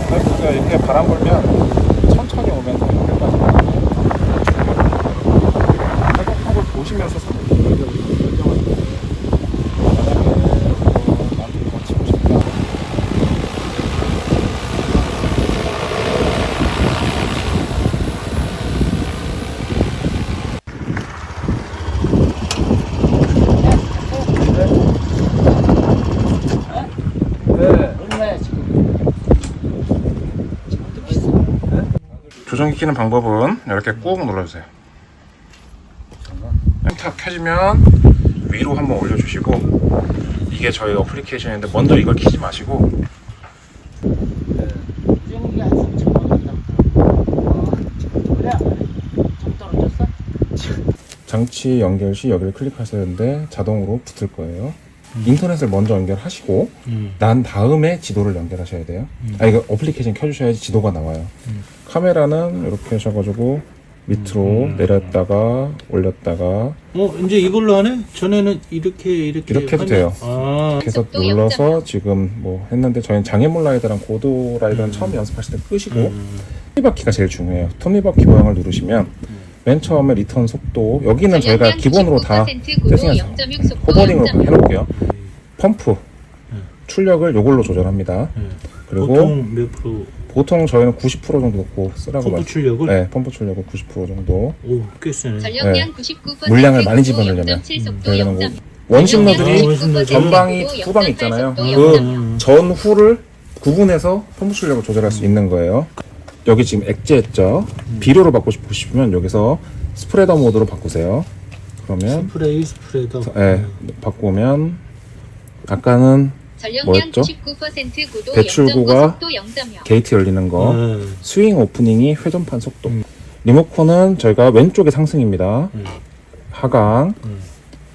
그러니까 이렇게 바람 불면 천천히 오면서 여기까지 팔굽혀펴기를 보시면서 결정하세요. 만약에 나한테 더 치고 싶다. 조정기 키는 방법은 이렇게 꾹 눌러주세요. 탁 켜지면 위로 한번 올려주시고, 이게 저희 어플리케이션인데 먼저 이걸 키지 마시고 조정기 한 3,000원 한다. 그래 좀 떨어졌어? 장치 연결 시 여기를 클릭하셔야 되는데 자동으로 붙을 거예요. 인터넷을 먼저 연결하시고 난 다음에 지도를 연결하셔야 돼요. 이거 어플리케이션 켜주셔야지 지도가 나와요. 카메라는 이렇게 하셔가지고 밑으로 내렸다가 올렸다가 이제 이걸로 하네? 전에는 이렇게 해도 하면- 돼요. 아, 계속 눌러서 지금 뭐 했는데, 저희는 장애물 라이더랑 고도 라이더는 처음 연습하실 때 끄시고 톱니바퀴가 제일 중요해요. 톱니바퀴 모양을 누르시면 맨 처음에 리턴 속도, 여기는 저희가 기본으로 다 세팅해서 호버링으로 해놓을게요. 펌프 출력을 이걸로 조절합니다. 그리고 보통 몇 프로? 보통 저희는 90% 정도 넣고 쓰라고 펌프 출력을? 네, 펌프 출력을 90% 정도. 오, 꽤 세네. 전력량 99% 물량을 많이 집어넣으려면 속도 0.7 원심러들이 원심러들이 전방이 후방이 있잖아요. 속도 그 0.0. 전후를 구분해서 펌프 출력을 조절할 수 있는 거예요. 여기 지금 액제했죠. 비료로 바꾸고 싶으면 여기서 스프레더 모드로 바꾸세요. 그러면 스프레더. 바꾸면 아까는 전력량 뭐였죠? 99% 고도 배출구가 0.5 속도 0.0 게이트 열리는 거, 네. 스윙 오프닝이 회전판 속도. 리모컨은 저희가 왼쪽에 상승입니다. 하강.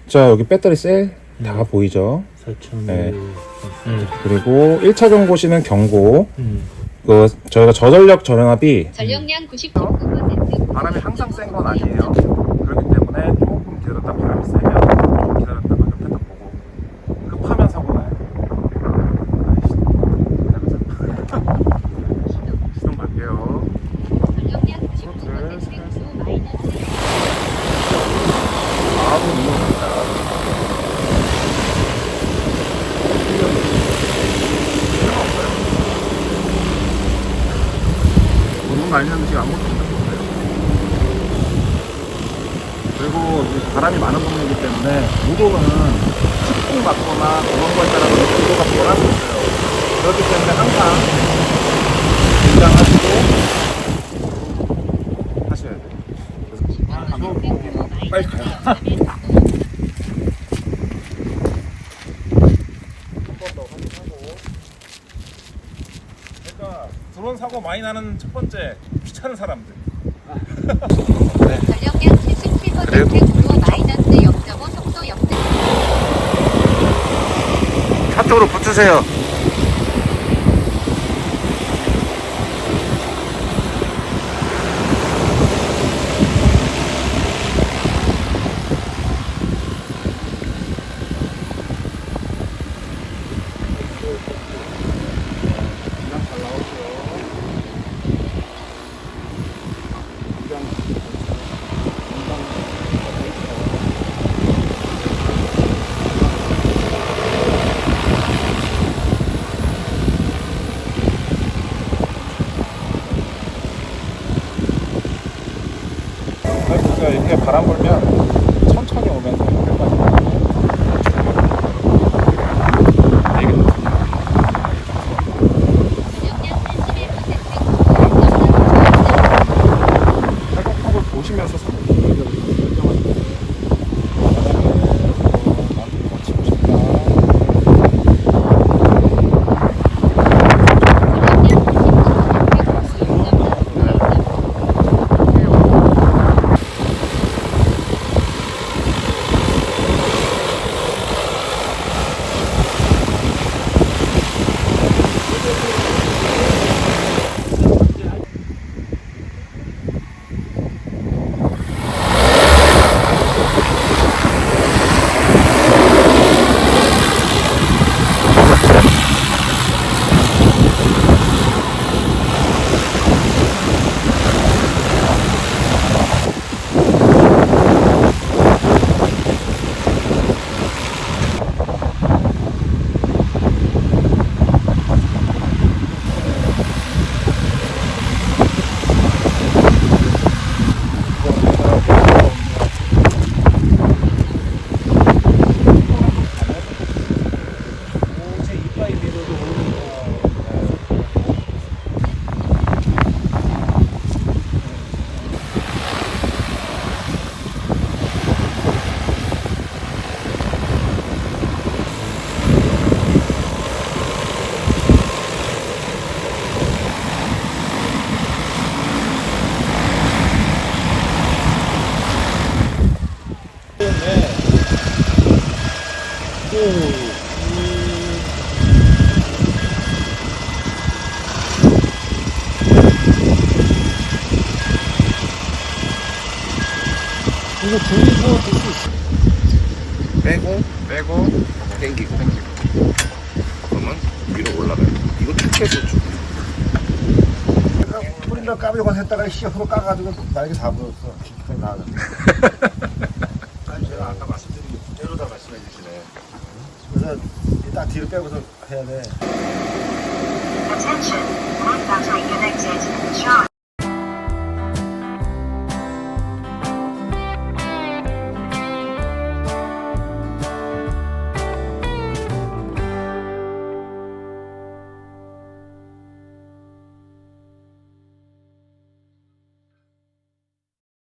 자, 여기 배터리 셀 다 보이죠? 4,000. 네. 그리고 1차 경고시는 경고. 음. 그 저희가 저전력 저렴압이 전력량 99% 바람이 항상 센 건 아니에요. 그렇기 때문에 조금 기다렸다 바람이 세면 조금 기다렸다가 옆에 딱 보고 급하면 사고 나요. 시동 갈게요. 전력량 99% 고도 마이너스 아무 이유입니다. 너무 많이 나면 지금 아무것도 못하고 있어요. 그리고 이 바람이 많은 동네이기 때문에 무도는 식풍 맞거나 그런 거에 따라서 무도가 변할 수 있어요. 그렇기 때문에 항상 긴장하시고 하셔야 돼요. 그래서 빨리 가요. 한 번 더 확인하고. 그러니까 드론 사고 많이 나는 첫 번째 귀찮은 사람들. 전력량 77% 그래도 고도 마이너스 0.5 속도 0.0 차 쪽으로 붙으세요. 그러니까 이렇게 바람 불면 천천히 오면서 여기까지 되게 좋습니다. 전력량 81% 팔굽혀펴기를 보시면서 결정하세요. 만약에 나한테 더 치고 싶다. 이거 둘이서 들수 있어. 빼고 당기고 그러면 위로 올라가요. 이거 쭉 해서 쭉. 뿌린다 까비고 했다가 시합으로 까가지고 날개 다 부었어. 기껏 나가서. 아니 제가 아까 말씀드린 그대로 다 말씀해 주시네. 그래서 딱 뒤로 빼고서 해야 돼. Attention, Wi-Fi connected. Charge.